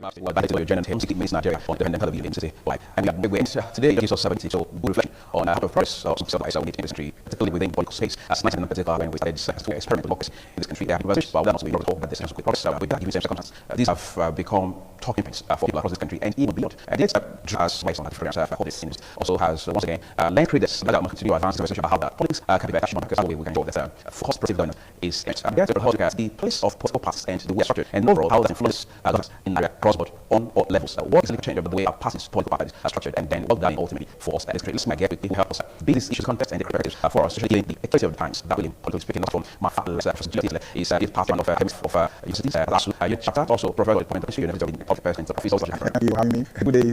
Well, that is your journey to makes Nigeria on the independent television city. Like, and we went today, it is 70, so we reflect on how the progress of some civil rights in this country, particularly within political space. As 19 in particular, when we started to experiment with democracy in this country, there have been research, but also we wrote about this kind of progress with that given circumstances. These have become talking points for people across this country and even beyond. And this has rights on that different for this also has once again lent credence that will continue to advance the conversation about how that politics can be better, because how we can go that cost productive governance is there to hold the place of political parties and the way structured and overall how that influences in Nigeria cross-border on all levels. What exactly change of the way our parties, political parties are structured, and then what that ultimately for us. Let's get with people who help us build these issues, context, and the perspectives for us, especially in the activity of the times that will, politically speaking, not from my father, is part one of universities, chapter, also provide the point of the university of the person, office also. Good day.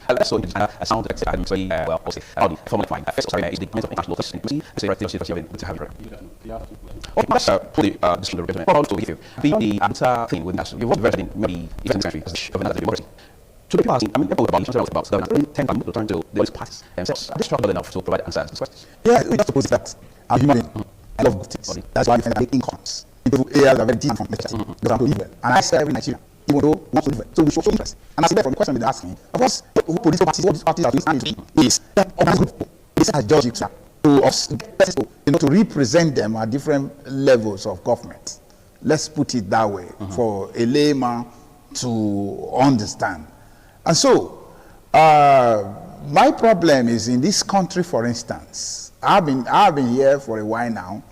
Let's so a sound actually, well, also, how the formula fine. First, sorry, is the comment of international local system. Say, right, to have okay, that's fully this is the resume. What also give you the answer thing with us. You've worked very in maybe even in this country as of another democracy. To the people asking, I mean, people about governance really tend to turn to the parties themselves. Are they struggle enough to provide answers to these questions? Yeah, we just suppose that I'm human being. I love good things. That's why I make incomes. People areas are very deep from nature. Because I'm to live well. And I serve every Nigerian, even though we want to live well. So we show interest. And as I said from the question they're asking, of course, who political parties, what these parties are doing is that organized group. This has judged it to us, to represent them at different levels of government. Let's put it that way for a layman to understand. And so, my problem is in this country, for instance, I've been here for a while now,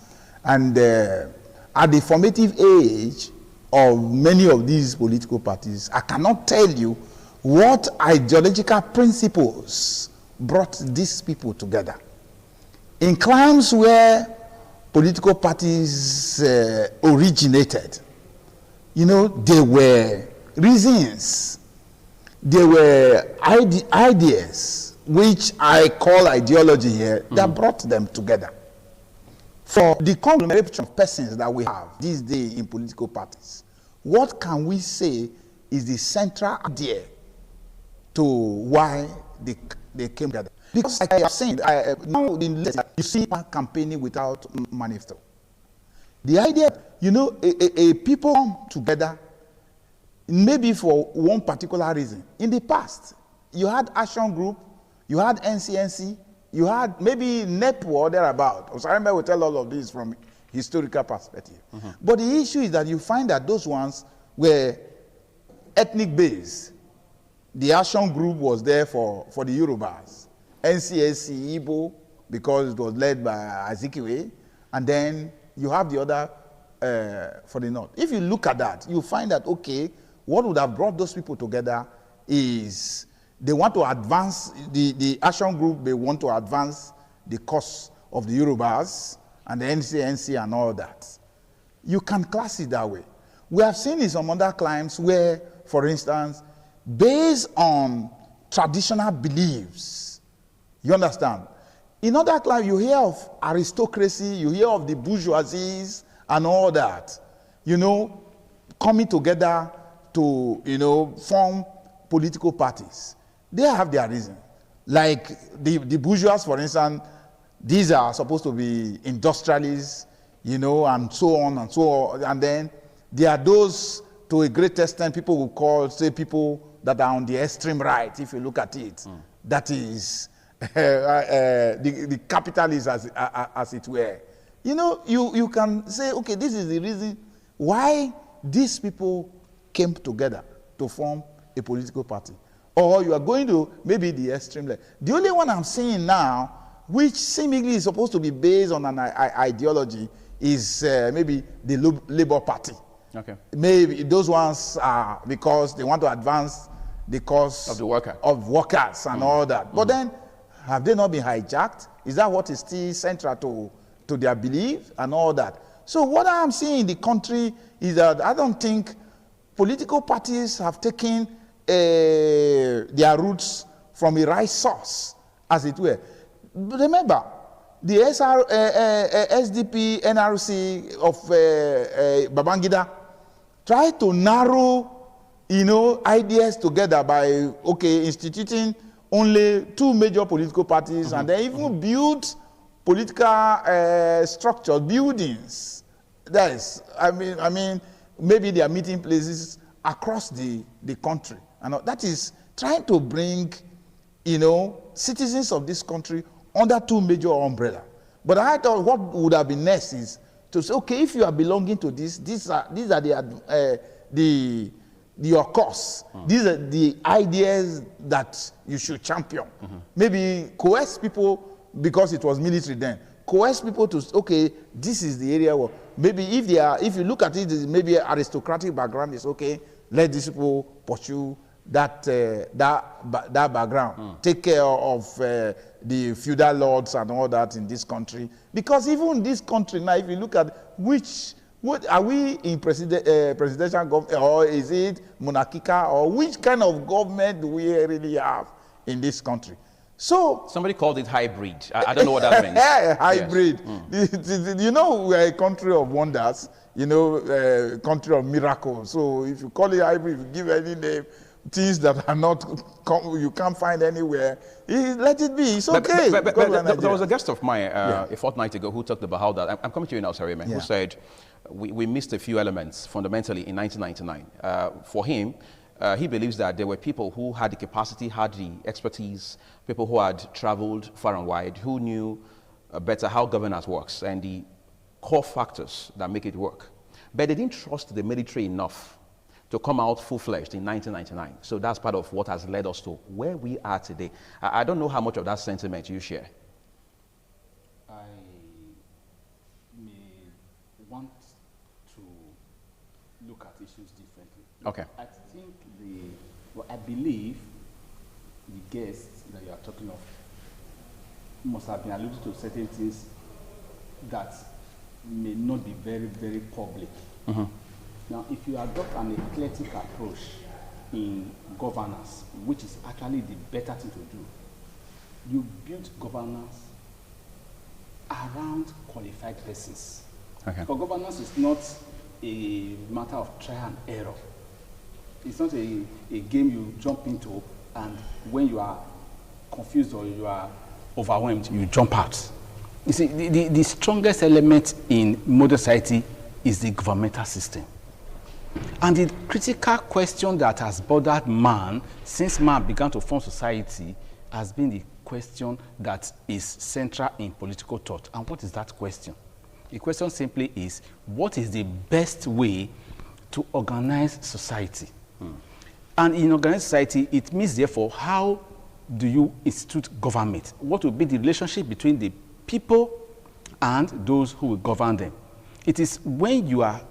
and at the formative age of many of these political parties, I cannot tell you what ideological principles brought these people together. In climes where political parties originated, there were reasons, there were ideas, which I call ideology here, that brought them together. For the conglomeration of persons that we have these days in political parties, what can we say is the central idea to why they came together? Because like I have said, now you see campaigning without manifesto. The idea, a people come together maybe for one particular reason. In the past, you had Action Group, you had NCNC, you had maybe NEPO or thereabout. Osarembe will tell all of this from historical perspective. But the issue is that you find that those ones were ethnic based. The Action Group was there for the Yorubas. NCNC, Igbo, because it was led by Azikiwe. And then you have the other for the North. If you look at that, you find that, okay, what would have brought those people together is they want to advance, the Action Group, they want to advance the cause of the Yorubas and the NCNC and all that. You can class it that way. We have seen in some other climes where, for instance, based on traditional beliefs, you understand? In other climes, you hear of aristocracy, you hear of the bourgeoisies and all that, coming together to, form political parties. They have their reason. Like the bourgeois, for instance, these are supposed to be industrialists, and so on and so on. And then there are those, to a great extent, people will call, say, people that are on the extreme right, if you look at it. That is, the capitalists, as it were. You can say, okay, this is the reason why these people came together to form a political party. Or you are going to maybe the extreme left. The only one I'm seeing now, which seemingly is supposed to be based on an ideology, is maybe the Labour Party. Okay. Maybe those ones are because they want to advance the cause of the worker. Of workers and all that. But then, have they not been hijacked? Is that what is still central to their belief and all that? So what I'm seeing in the country is that I don't think political parties have taken their roots from a right source, as it were. Remember, the SDP, NRC of Babangida tried to narrow, ideas together by, instituting only two major political parties, and they even built political structures, buildings. That is, I mean, maybe they are meeting places across the country. And that is trying to bring, citizens of this country under two major umbrellas. But I thought what would have been next is to say, okay, if you are belonging to this, these are your cause. These are the ideas that you should champion. Maybe coerce people, because it was military then. Coerce people to, okay, this is the area where maybe if you look at it, maybe aristocratic background is okay. Let these people pursue that background. Take care of the feudal lords and all that in this country, because even this country now, if you look at what are we in presidential government, or is it monarchical, or which kind of government do we really have in this country? So somebody called it hybrid. I don't know what that means. Hybrid. Yes. We're a country of wonders. A country of miracles. So if you call it hybrid, if you give any name, things that are not you can't find anywhere, let it be. It's okay. But there was a guest of mine a fortnight ago who talked about how that. I'm coming to you now, sorry, man. Who said we missed a few elements fundamentally in 1999. For him, he believes that there were people who had the capacity, had the expertise, people who had traveled far and wide, who knew better how governance works and the core factors that make it work. But they didn't trust the military enough to come out full-fledged in 1999. So that's part of what has led us to where we are today. I don't know how much of that sentiment you share. I may want to look at issues differently. Okay. I believe the guests that you are talking of must have been alluded to certain things that may not be very, very public. Now, if you adopt an eclectic approach in governance, which is actually the better thing to do, you build governance around qualified persons. Okay. For governance is not a matter of trial and error. It's not a game you jump into, and when you are confused or you are overwhelmed, you jump out. You see, the strongest element in modern society is the governmental system. And the critical question that has bothered man since man began to form society has been the question that is central in political thought. And what is that question? The question simply is, what is the best way to organize society? And in organized society, it means, therefore, how do you institute government? What will be the relationship between the people and those who will govern them? It is when you are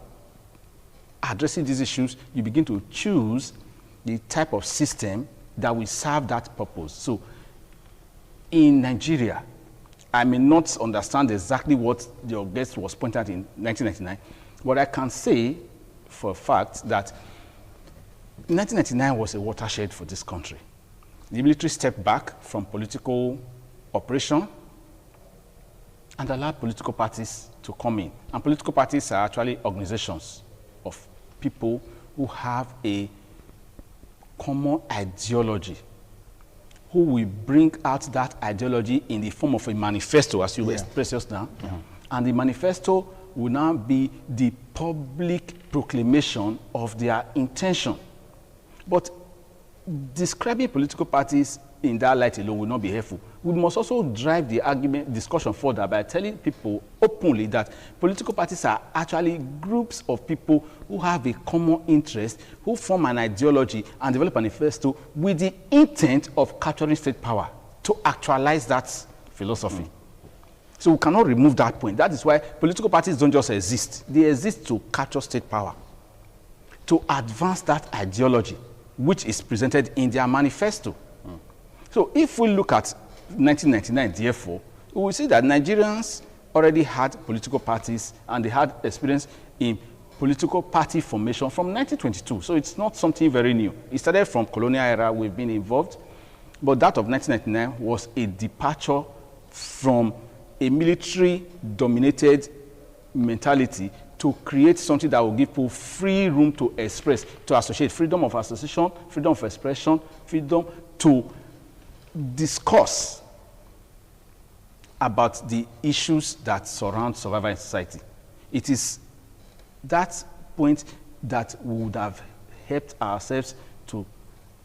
addressing these issues, you begin to choose the type of system that will serve that purpose. So, in Nigeria, I may not understand exactly what your guest was pointing at in 1999, but I can say for a fact that 1999 was a watershed for this country. The military stepped back from political operation and allowed political parties to come in. And political parties are actually organizations of people who have a common ideology, who will bring out that ideology in the form of a manifesto, as you expressed just now. And the manifesto will now be the public proclamation of their intention. But describing political parties in that light alone will not be helpful. We must also drive the discussion further by telling people openly that political parties are actually groups of people who have a common interest, who form an ideology and develop a manifesto with the intent of capturing state power to actualize that philosophy. So we cannot remove that point. That is why political parties don't just exist. They exist to capture state power, to advance that ideology, which is presented in their manifesto. So if we look at 1999, therefore, we will see that Nigerians already had political parties and they had experience in political party formation from 1922. So it's not something very new. It started from colonial era, we've been involved, but that of 1999 was a departure from a military-dominated mentality to create something that will give people free room to express, to associate, freedom of association, freedom of expression, freedom to discuss about the issues that surround survival in society. It is that point that we would have helped ourselves to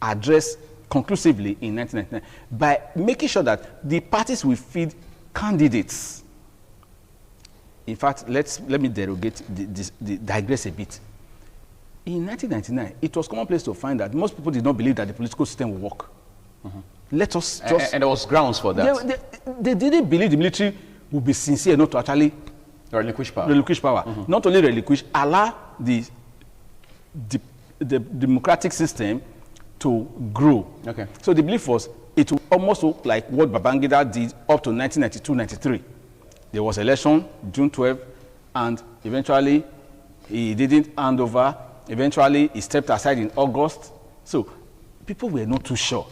addressed conclusively in 1999 by making sure that the parties will feed candidates. In fact, let me digress a bit. In 1999, it was commonplace to find that most people did not believe that the political system would work. Let us just... And there was grounds for that. They didn't believe the military would be sincere enough to actually relinquish power. Not only relinquish, allow the democratic system to grow. Okay. So the belief was it would almost look like what Babangida did up to 1992-93. There was election, June 12, and eventually he didn't hand over. Eventually he stepped aside in August. So people were not too sure.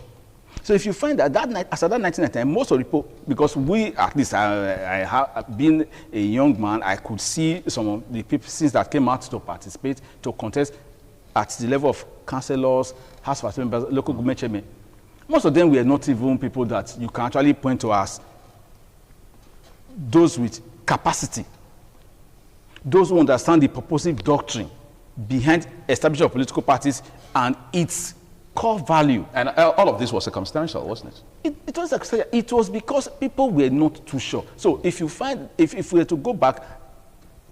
So if you find that night, as of that 1999, most of the people, because we, at least I have been a young man, I could see some of the people since that came out to participate, to contest at the level of councillors, House of Assembly members, local government chairmen. Most of them were not even people that you can actually point to as those with capacity, those who understand the purposive doctrine behind establishment of political parties and its core value. And all of this was circumstantial, wasn't it? It was circumstantial. It was because people were not too sure. So if you find, if we were to go back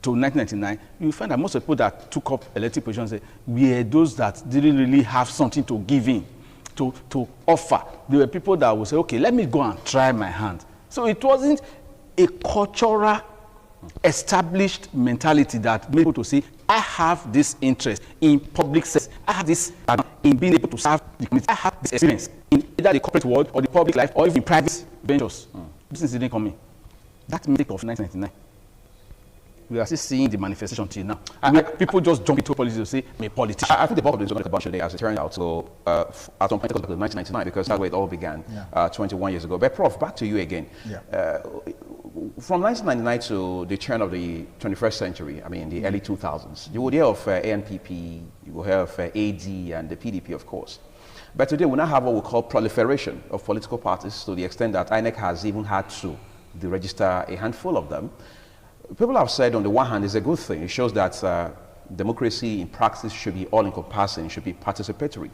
to 1999, you find that most of the people that took up elected positions were those that didn't really have something to give in, to offer. There were people that would say, okay, let me go and try my hand. So it wasn't a cultural, established mentality that made people to say, I have this interest in public service. I have this in being able to serve the community. I have this experience in either the corporate world or the public life or even in private ventures. Business didn't come in. That mistake of 1999. We are still seeing the manifestation till now. People just jump into politics to say, I'm a politician. I think the bulk of this is going to come today, as it turned out. So, at some point, it was 1999, because that's where it all began, 21 years ago. But, Prof, back to you again. From 1999 to the turn of the 21st century, I mean, the early 2000s, you would hear of ANPP, you will hear of AD and the PDP, of course. But today, we now have what we call proliferation of political parties, to the extent that INEC has even had to deregister a handful of them. People have said, on the one hand, it's a good thing. It shows that democracy in practice should be all-encompassing, should be participatory,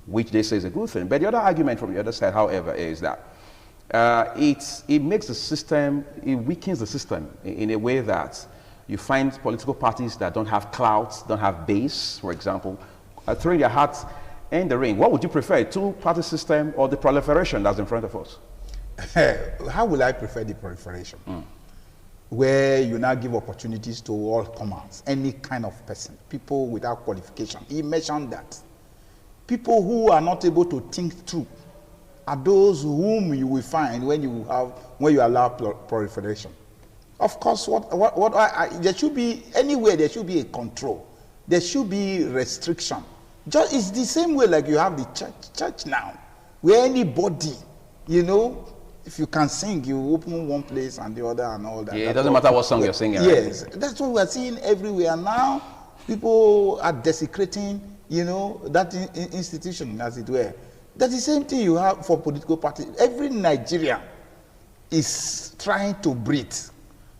which they say is a good thing. But the other argument from the other side, however, is that it makes the system, it weakens the system in a way that you find political parties that don't have clout, don't have base, for example, throwing their hats in the ring. What would you prefer, a two-party system or the proliferation that's in front of us? How will I prefer the proliferation? Where you now give opportunities to all comers, any kind of person, people without qualification. He mentioned that. People who are not able to think through are those whom you will find when you allow proliferation. Of course, there should be, anywhere there should be a control. There should be restriction. It's the same way like you have the church now, where anybody, you know, if you can sing, you open one place and the other and all that. Yeah, it doesn't matter what song you're singing. Yes, right? That's what we're seeing everywhere now. People are desecrating, you know, that institution, as it were. That's the same thing you have for political parties. Every Nigerian is trying to breathe,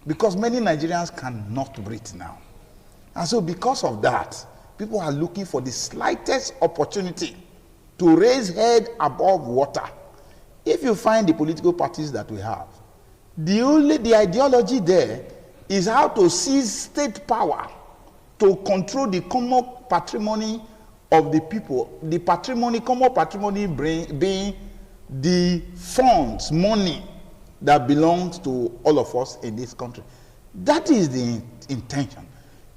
because many Nigerians cannot breathe now. And so because of that, people are looking for the slightest opportunity to raise head above water. If you find the political parties that we have, the ideology there is how to seize state power to control the common patrimony of the people. The patrimony, common patrimony being the funds, money that belongs to all of us in this country. That is the intention.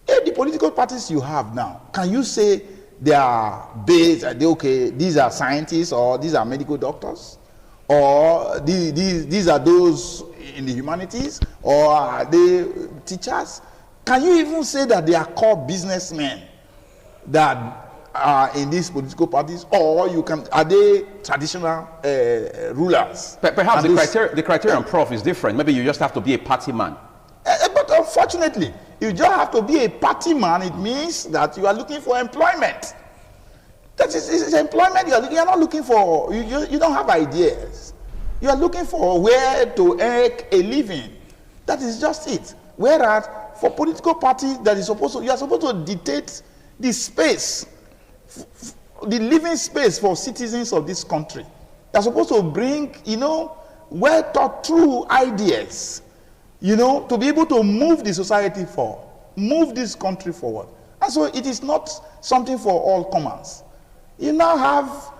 If the political parties you have now, can you say they are based, okay, these are scientists or these are medical doctors? Or these are those in the humanities, or are they teachers? Can you even say that they are called businessmen that are in these political parties, or are they traditional rulers? Perhaps the criterion, Prof, is different. Maybe you just have to be a party man. But unfortunately, you just have to be a party man. It means that you are looking for employment. That is employment you are looking. You are not looking for. You don't have ideas. You are looking for where to earn a living. That is just it. Whereas for political parties, you are supposed to dictate the space the living space for citizens of this country. They're supposed to bring, well thought through ideas, to be able to move the society forward, move this country forward. And so it is not something for all comers. You now have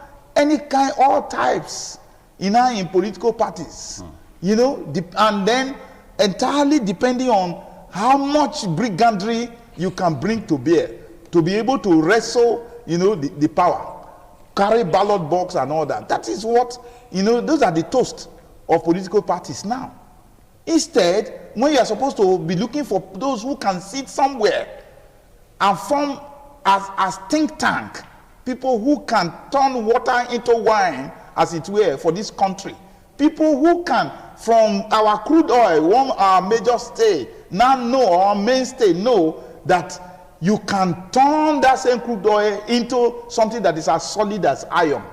all types, in political parties, and then entirely depending on how much brigandry you can bring to bear to be able to wrestle, the power, carry ballot box and all that. That is what, those are the toast of political parties now. Instead, when you are supposed to be looking for those who can sit somewhere and form as think tank, people who can turn water into wine, as it were, for this country. People who can, from our crude oil, our major stay, now know, our mainstay, know that you can turn that same crude oil into something that is as solid as iron.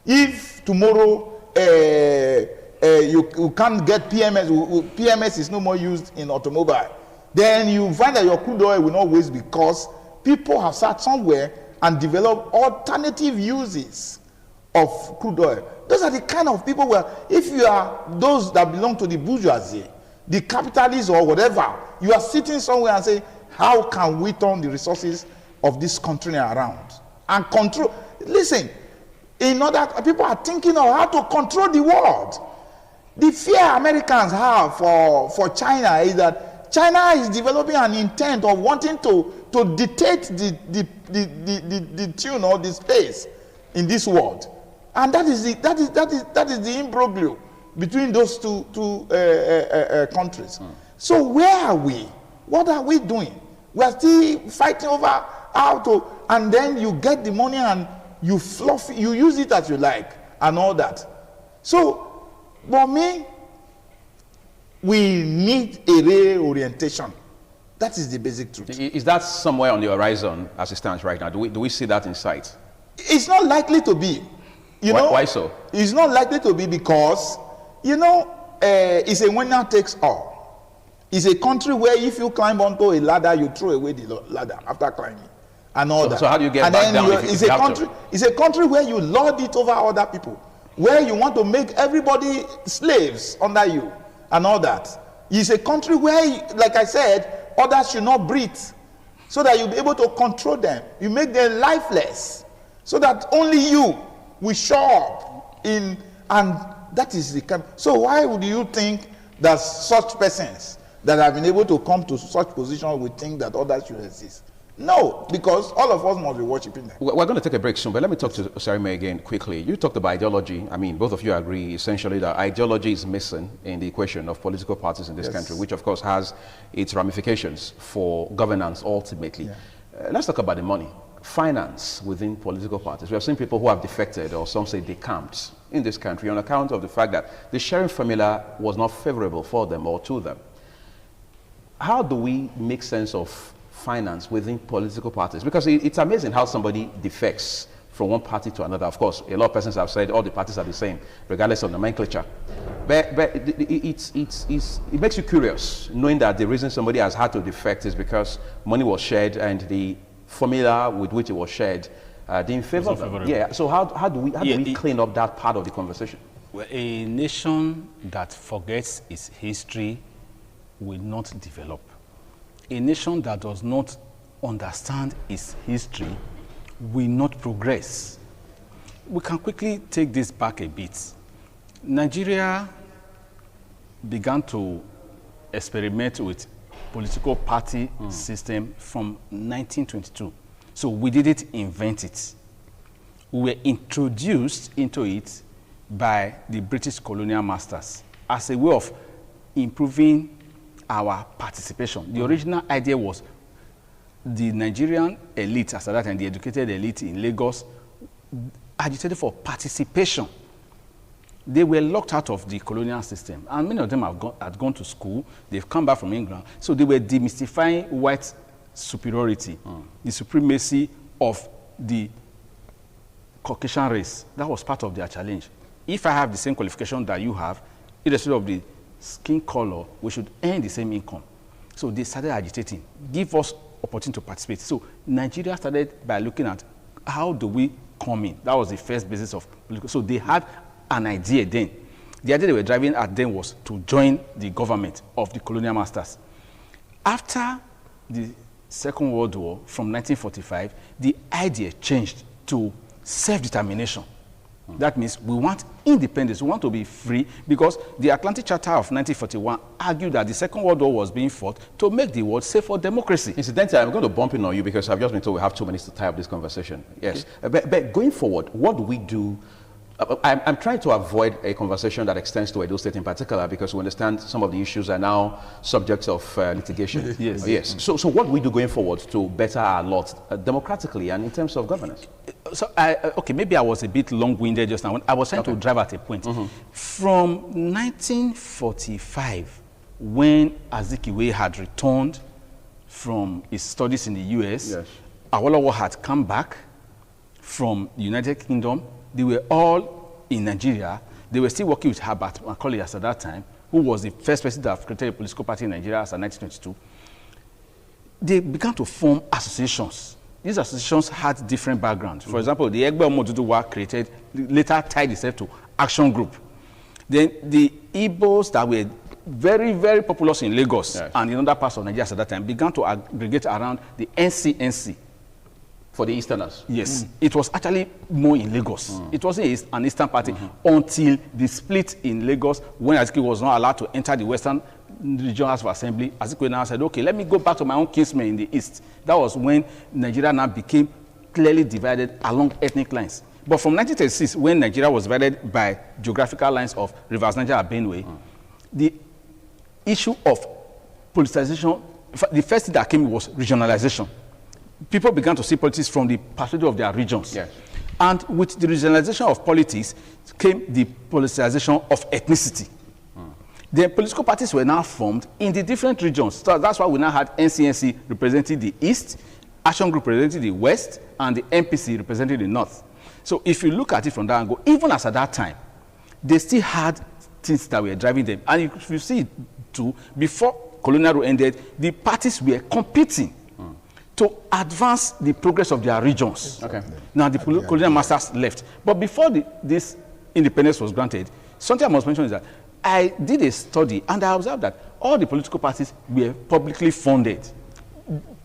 If tomorrow you can't get PMS is no more used in automobile, then you find that your crude oil will not waste because people have sat somewhere and developed alternative uses of crude oil. Those are the kind of people where, if you are those that belong to the bourgeoisie, the capitalists or whatever, you are sitting somewhere and say, how can we turn the resources of this country around and control? Listen, people are thinking of how to control the world. The fear Americans have for China is that China is developing an intent of wanting to dictate the tune or the space in this world, and that is the imbroglio between those two countries. So where are we? What are we doing? We are still fighting over how to, and then you get the money and you fluff, you use it as you like and all that. So for me, we need a reorientation. That is the basic truth. Is that somewhere on the horizon as it stands right now? Do we see that in sight? It's not likely to be. Why so? It's not likely to be because, it's a winner takes all. It's a country where if you climb onto a ladder, you throw away the ladder after climbing and all that. So how do you get back down if it's a country where you lord it over other people, where you want to make everybody slaves under you and all that. It's a country where, like I said, others should not breathe so that you'll be able to control them. You make them lifeless so that only you will show up in, and that is the kind. So why would you think that such persons that have been able to come to such position would think that others should exist? No, because all of us must be worshiping them. We're going to take a break soon, but let me talk to Osarime again quickly. You talked about ideology. I mean, both of you agree essentially that ideology is missing in the equation of political parties in this country, which of course has its ramifications for governance ultimately. Yeah. Let's talk about the money. Finance within political parties. We have seen people who have defected, or some say decamped, in this country on account of the fact that the sharing formula was not favorable for them or to them. How do we make sense of finance within political parties? Because it's amazing how somebody defects from one party to another. Of course, a lot of persons have said all the parties are the same, regardless of nomenclature. But it makes you curious, knowing that the reason somebody has had to defect is because money was shared and the formula with which it was shared didn't favor them. Yeah. So how do we clean up that part of the conversation? Well, a nation that forgets its history will not develop. A nation that does not understand its history will not progress. We can quickly take this back a bit. Nigeria began to experiment with political party system from 1922. So we didn't invent it. We were introduced into it by the British colonial masters as a way of improving our participation. The original idea was the Nigerian elite, as at that time, the educated elite in Lagos, agitated for participation. They were locked out of the colonial system, and many of them had gone to school. They've come back from England, so they were demystifying white superiority, the supremacy of the Caucasian race. That was part of their challenge. If I have the same qualification that you have, irrespective of the skin color, we should earn the same income. So they started agitating, give us opportunity to participate. So Nigeria started by looking at how do we come in. That was the first basis of political. So they had an idea then. The idea they were driving at then was to join the government of the colonial masters. After the Second World War, from 1945, the idea changed to self-determination. That means we want independence, we want to be free, because the Atlantic Charter of 1941 argued that the Second World War was being fought to make the world safe for democracy. Incidentally, I'm going to bump in on you because I've just been told we have 2 minutes to tie up this conversation. Yes, okay. But going forward, what do we do? I'm trying to avoid a conversation that extends to Edo State in particular, because we understand some of the issues are now subjects of litigation. Yes. Yes. So what do we do going forward to better our lot democratically and in terms of governance? So, okay, maybe I was a bit long-winded just now. I was trying to drive at a point. From 1945, when Azikiwe had returned from his studies in the US, yes, Awolowo had come back from the United Kingdom. They were all in Nigeria. They were still working with Herbert Macaulay at that time, who was the first person that created a political party in Nigeria as of 1922. They began to form associations. These associations had different backgrounds. For example, the Egbe Omoduduwa created, later tied itself to Action Group. Then the Igbos that were very, very populous in Lagos, yes, and in other parts of Nigeria at that time began to aggregate around the NCNC. For the Easterners? Yes. It was actually more in Lagos. It wasn't an Eastern party until the split in Lagos, when Azikiwe was not allowed to enter the Western Regional House of Assembly. Azikiwe now said, okay, let me go back to my own kinsmen in the East. That was when Nigeria now became clearly divided along ethnic lines. But from 1936, when Nigeria was divided by geographical lines of Rivers Niger and Benue, the issue of politicization, the first thing that came was regionalization. People began to see politics from the perspective of their regions. Yes. And with the regionalization of politics came the politicization of ethnicity. The political parties were now formed in the different regions. So that's why we now had NCNC representing the East, Action Group representing the West, and the MPC representing the North. So if you look at it from that angle, even as at that time, they still had things that were driving them. And if you see it too, before colonial rule ended, the parties were competing to advance the progress of their regions. Okay. Now the colonial masters left. But before this independence was granted, something I must mention is that I did a study and I observed that all the political parties were publicly funded,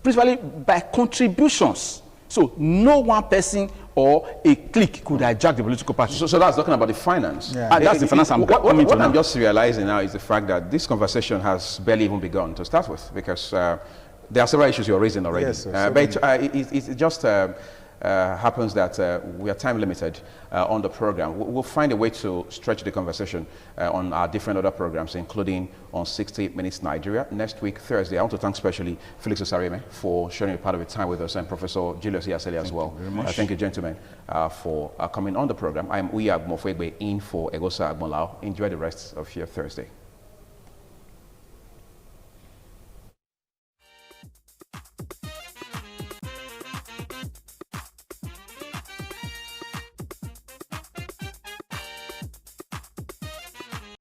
principally by contributions. So no one person or a clique could hijack the political party. So that's talking about the finance. Yeah. And that's the finance I'm coming to what now. I'm just realizing now is the fact that this conversation has barely even begun to start with, because there are several issues you're raising already. Yes, but it just happens that we are time limited on the program. We'll find a way to stretch the conversation on our different other programs, including on 60 Minutes Nigeria. Next week, Thursday, I want to thank especially Felix Osarieme for sharing a part of his time with us, and Professor Julius Iyaseli as well. Thank you, gentlemen, for coming on the program. I am Uya Mofwegbe in for Egosa Agbonlao. Enjoy the rest of your Thursday.